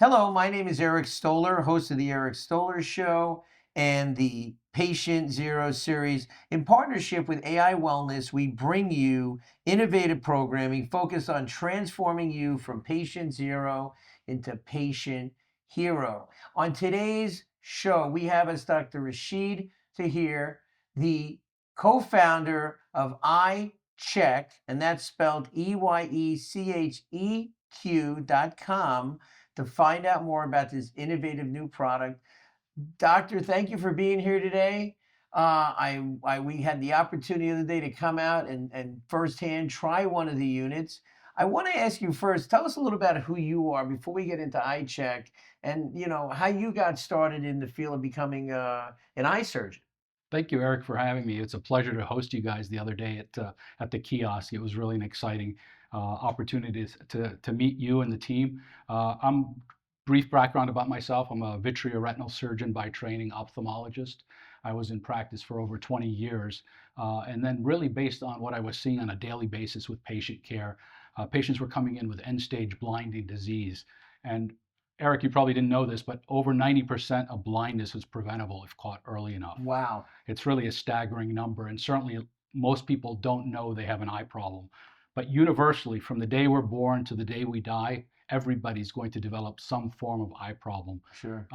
Hello, my name is Eric Stoller, host of the Eric Stoller Show and the Patient Zero series. In partnership with AI Wellness, we bring you innovative programming focused on transforming you from patient zero into patient hero. On today's show, we have as Dr. Rashid Tahir, the co-founder of Eyecheq, and that's spelled EYECHEQ.com to find out more about this innovative new product. Doctor, thank you for being here today. We had the opportunity the other day to come out and firsthand try one of the units. I want to ask you first, tell us a little about who you are before we get into Eyecheq and how you got started in the field of becoming an eye surgeon. Thank you, Eric, for having me. It's a pleasure to host you guys the other day at the kiosk. It was really an exciting opportunity to meet you and the team. I'm brief background about myself. I'm a vitreoretinal surgeon by training, ophthalmologist. I was in practice for over 20 years, and then really based on what I was seeing on a daily basis with patient care, patients were coming in with end-stage blinding disease, and Eric, you probably didn't know this, but over 90% of blindness is preventable if caught early enough. Wow. It's really a staggering number, and certainly most people don't know they have an eye problem. But universally, from the day we're born to the day we die, everybody's going to develop some form of eye problem. Sure.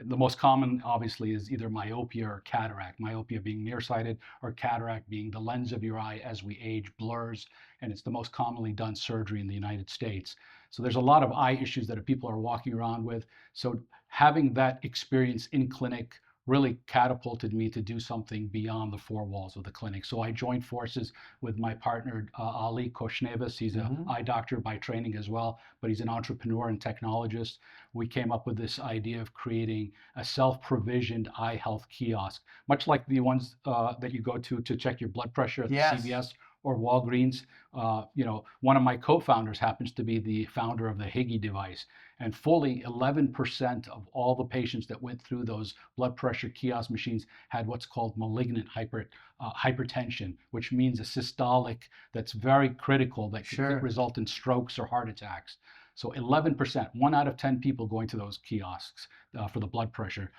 The most common, obviously, is either myopia or cataract. Myopia being nearsighted, or cataract being the lens of your eye as we age blurs, and it's the most commonly done surgery in the United States. So there's a lot of eye issues that people are walking around with. So having that experience in clinic really catapulted me to do something beyond the four walls of the clinic. So I joined forces with my partner, Ali Koshnevis. He's an eye doctor by training as well, but he's an entrepreneur and technologist. We came up with this idea of creating a self-provisioned eye health kiosk, much like the ones that you go to check your blood pressure at the CVS or Walgreens. One of my co-founders happens to be the founder of the Higgy device, and fully 11% of all the patients that went through those blood pressure kiosk machines had what's called malignant hypertension, which means a systolic that's very critical that could result in strokes or heart attacks. So 11%, 1 out of 10 people going to those kiosks for the blood pressure.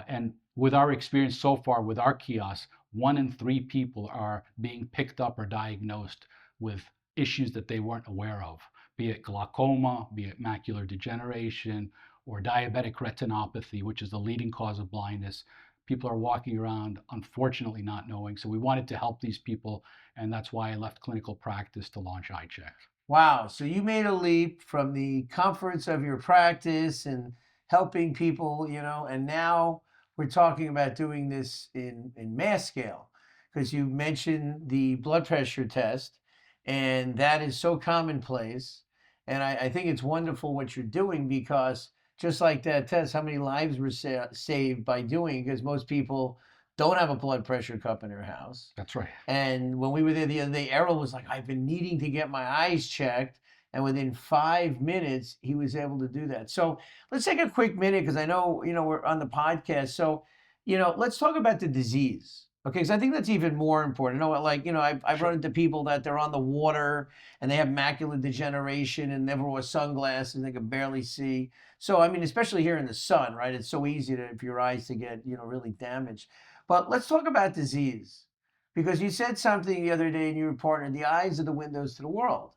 And with our experience so far with our kiosks, 1 in 3 people are being picked up or diagnosed with issues that they weren't aware of, be it glaucoma, be it macular degeneration, or diabetic retinopathy, which is the leading cause of blindness. People are walking around, unfortunately, not knowing. So we wanted to help these people, and that's why I left clinical practice to launch Eyecheq. Wow. So you made a leap from the comforts of your practice and helping people, and now we're talking about doing this in mass scale because you mentioned the blood pressure test, and that is so commonplace. And I think it's wonderful what you're doing because just like that test, how many lives were saved by doing it? Because most people don't have a blood pressure cup in their house. That's right. And when we were there the other day, Errol was like, I've been needing to get my eyes checked. And within 5 minutes, he was able to do that. So let's take a quick minute because I know, we're on the podcast. So, let's talk about the disease. Okay, because I think that's even more important. I've run into people that they're on the water and they have macular degeneration and never wear sunglasses and they can barely see. So, I mean, especially here in the sun, right? It's so easy for your eyes to get, really damaged. But let's talk about disease because you said something the other day and you were partner, the eyes are the windows to the world.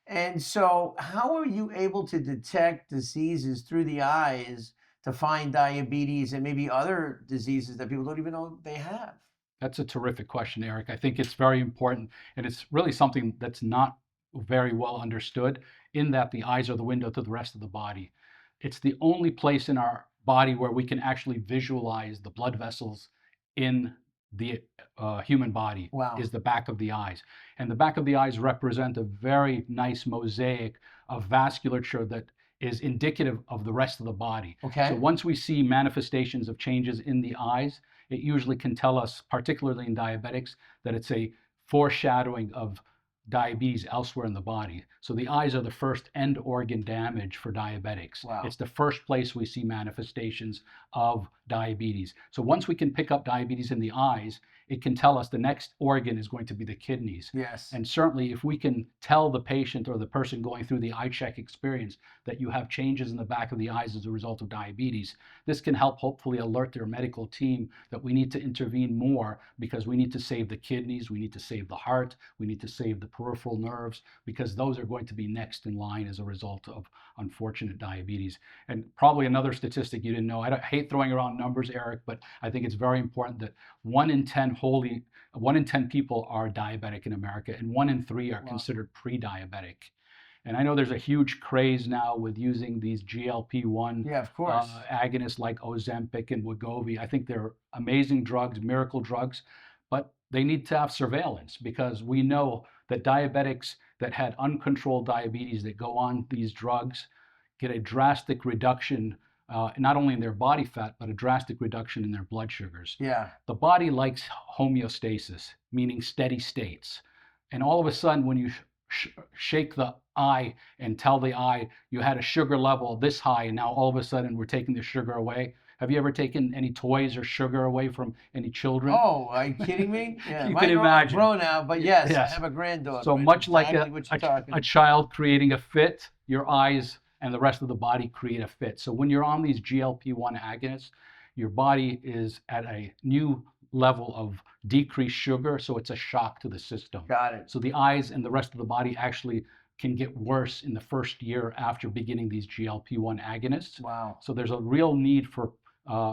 And so, how are you able to detect diseases through the eyes to find diabetes and maybe other diseases that people don't even know they have? That's a terrific question, Eric. I think it's very important, and it's really something that's not very well understood in that the eyes are the window to the rest of the body. It's the only place in our body where we can actually visualize the blood vessels in the human body. Wow. Is the back of the eyes. And the back of the eyes represent a very nice mosaic of vasculature that is indicative of the rest of the body. Okay. So once we see manifestations of changes in the eyes, it usually can tell us, particularly in diabetics, that it's a foreshadowing of diabetes elsewhere in the body. So the eyes are the first end organ damage for diabetics. Wow. It's the first place we see manifestations of diabetes. So once we can pick up diabetes in the eyes, it can tell us the next organ is going to be the kidneys. Yes. And certainly, if we can tell the patient or the person going through the Eyecheq experience that you have changes in the back of the eyes as a result of diabetes, this can help hopefully alert their medical team that we need to intervene more, because we need to save the kidneys, we need to save the heart, we need to save the peripheral nerves, because those are going to be next in line as a result of unfortunate diabetes. And probably another statistic you didn't know, I hate throwing around numbers, Eric, but I think it's very important that 1 in 10 people are diabetic in America, and 1 in 3 are Wow. considered pre-diabetic. And I know there's a huge craze now with using these GLP-1 Yeah, of course. agonists like Ozempic and Wegovy. I think they're amazing drugs, miracle drugs, but they need to have surveillance, because we know that diabetics that had uncontrolled diabetes that go on these drugs get a drastic reduction, not only in their body fat, but a drastic reduction in their blood sugars. Yeah. The body likes homeostasis, meaning steady states. And all of a sudden, when you shake the eye and tell the eye you had a sugar level this high, and now all of a sudden we're taking the sugar away. Have you ever taken any toys or sugar away from any children? Oh, are you kidding me? Yeah, You mine can are all imagine. grown now, but yes, I Yes. have a granddaughter. So I know much like exactly what you're talking a child creating a fit, your eyes and the rest of the body create a fit. So when you're on these GLP-1 agonists, your body is at a new level of decreased sugar, so it's a shock to the system. Got it. So the eyes and the rest of the body actually can get worse in the first year after beginning these GLP-1 agonists. Wow. So there's a real need for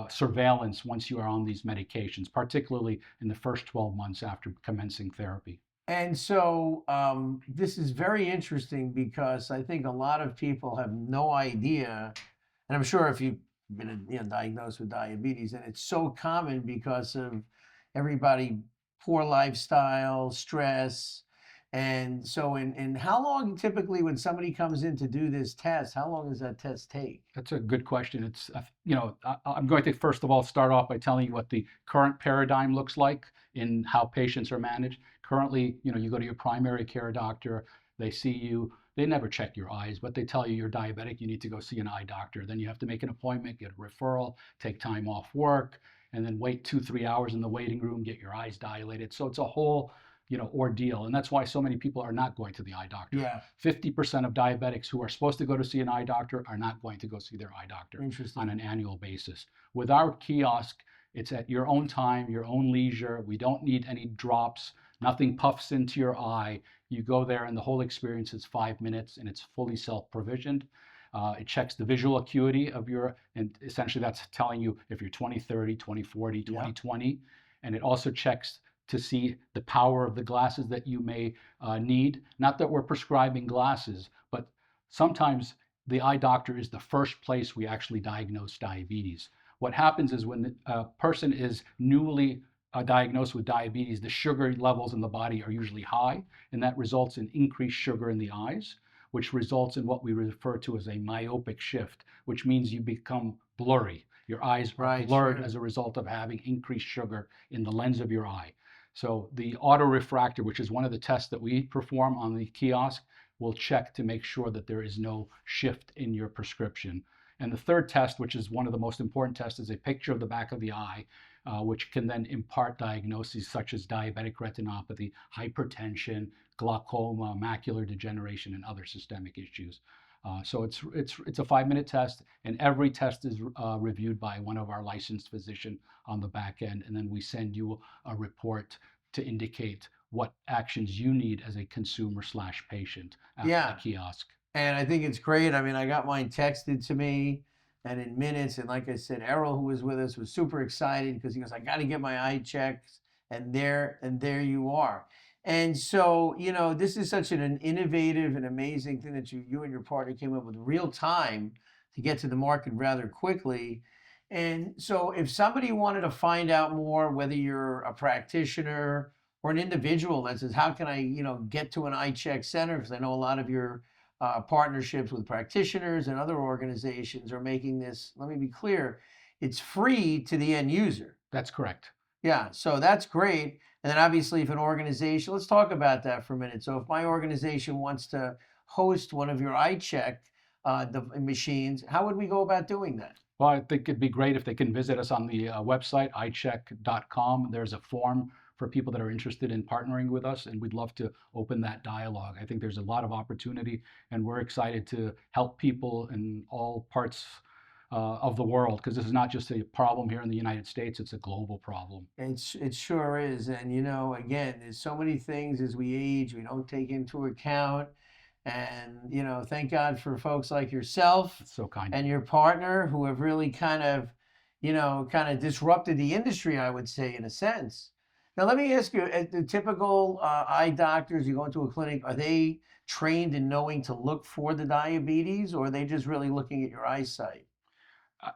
surveillance once you are on these medications, particularly in the first 12 months after commencing therapy. And so this is very interesting, because I think a lot of people have no idea, and I'm sure if you've been diagnosed with diabetes, and it's so common because of everybody, poor lifestyle, stress. And so in how long typically when somebody comes in to do this test, how long does that test take? That's a good question. It's, I'm going to first of all start off by telling you what the current paradigm looks like in how patients are managed. Currently, you go to your primary care doctor, they see you, they never check your eyes, but they tell you you're diabetic, you need to go see an eye doctor. Then you have to make an appointment, get a referral, take time off work, and then wait 2-3 hours in the waiting room, get your eyes dilated. So it's a whole ordeal. And that's why so many people are not going to the eye doctor. Yeah. 50% of diabetics who are supposed to go to see an eye doctor are not going to go see their eye doctor Interesting. on an annual basis. With our kiosk, it's at your own time, your own leisure. We don't need any drops. Nothing puffs into your eye. You go there and the whole experience is 5 minutes, and it's fully self-provisioned. It checks the visual acuity of and essentially that's telling you if you're 20/30, 20/40, 20/20. And it also checks to see the power of the glasses that you may need. Not that we're prescribing glasses, but sometimes the eye doctor is the first place we actually diagnose diabetes. What happens is when a person is newly diagnosed with diabetes, the sugar levels in the body are usually high, and that results in increased sugar in the eyes, which results in what we refer to as a myopic shift, which means you become blurry. Your eyes are blurred as a result of having increased sugar in the lens of your eye. So the autorefractor, which is one of the tests that we perform on the kiosk, will check to make sure that there is no shift in your prescription. And the third test, which is one of the most important tests, is a picture of the back of the eye, which can then impart diagnoses such as diabetic retinopathy, hypertension, glaucoma, macular degeneration, and other systemic issues. So it's a 5-minute test, and every test is reviewed by one of our licensed physicians on the back end, and then we send you a report to indicate what actions you need as a consumer/patient at the kiosk. And I think it's great. I mean, I got mine texted to me, and in minutes. And like I said, Errol, who was with us, was super excited because he goes, "I got to get my eye checked," and there you are. And so, this is such an innovative and amazing thing that you and your partner came up with real time to get to the market rather quickly. And so if somebody wanted to find out more, whether you're a practitioner or an individual that says, how can I, get to an Eyecheq center? Because I know a lot of your partnerships with practitioners and other organizations are making this, let me be clear, it's free to the end user. That's correct. Yeah, so that's great. And then obviously if an organization, let's talk about that for a minute. So if my organization wants to host one of your Eyecheq the machines, how would we go about doing that? Well, I think it'd be great if they can visit us on the website, eyecheq.com. There's a form for people that are interested in partnering with us, and we'd love to open that dialogue. I think there's a lot of opportunity, and we're excited to help people in all parts of the world, because this is not just a problem here in the United States, it's a global problem. It sure is. And again, there's so many things as we age we don't take into account. And thank God for folks like yourself It's so kind of and you. your partner who have really kind of disrupted the industry, I would say, in a sense. Now, let me ask you, the typical eye doctors, you go into a clinic, are they trained in knowing to look for the diabetes, or are they just really looking at your eyesight? uh,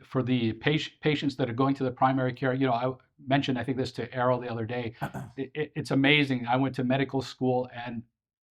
for the patients that are going to the primary care, I mentioned, I think this to Errol the other day. It's amazing. I went to medical school, and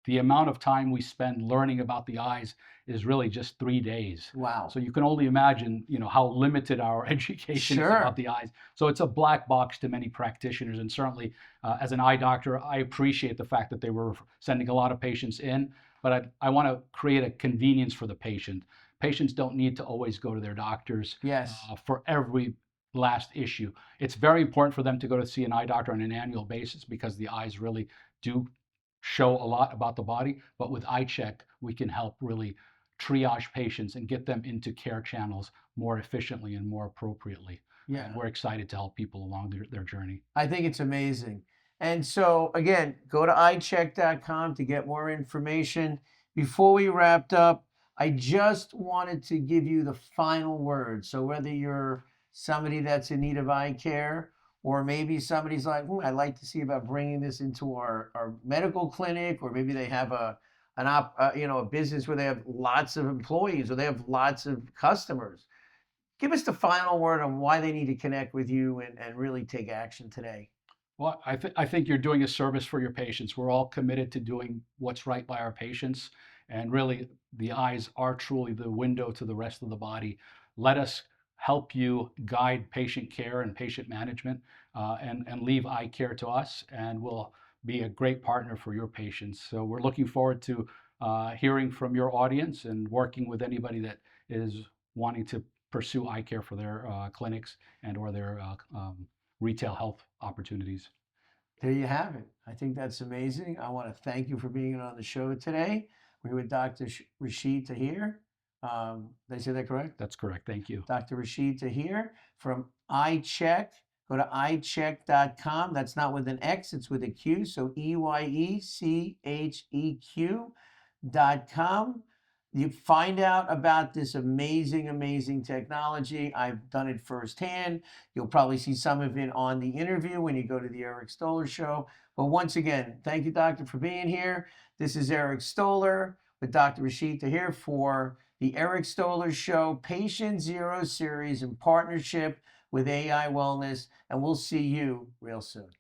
the amount of time we spend learning about the eyes is really just 3 days. Wow. So you can only imagine, how limited our education is about Sure. the eyes. So it's a black box to many practitioners, and certainly as an eye doctor, I appreciate the fact that they were sending a lot of patients in, but I want to create a convenience for the patient. Patients don't need to always go to their doctors Yes. for every last issue. It's very important for them to go to see an eye doctor on an annual basis, because the eyes really do show a lot about the body. But with Eyecheck, we can help really triage patients and get them into care channels more efficiently and more appropriately. And Yeah. we're excited to help people along their journey. I think it's amazing. And so, again, go to eyecheck.com to get more information. Before we wrapped up, I just wanted to give you the final word. So, whether you're somebody that's in need of eye care, or maybe somebody's like, I'd like to see about bringing this into our medical clinic, or maybe they have a business where they have lots of employees or they have lots of customers. Give us the final word on why they need to connect with you and really take action today. Well, I think you're doing a service for your patients. We're all committed to doing what's right by our patients. And really, the eyes are truly the window to the rest of the body. Let us help you guide patient care and patient management, and leave eye care to us, and we'll be a great partner for your patients. So we're looking forward to hearing from your audience and working with anybody that is wanting to pursue eye care for their clinics and or their retail health opportunities. There you have it. I think that's amazing. I want to thank you for being on the show today. We're with Dr. Rashid Tahir. Did I say that correct? That's correct. Thank you. Dr. Rashid Tahir from Eyecheq. Go to eyecheq.com. That's not with an X, it's with a Q. So EYECHEQ.com. You find out about this amazing, amazing technology. I've done it firsthand. You'll probably see some of it on the interview when you go to the Eric Stoller show. But once again, thank you, Doctor, for being here. This is Eric Stoller with Dr. Rashid Tahir for the Eric Stoller Show Patient Zero series in partnership with AI Wellness. And we'll see you real soon.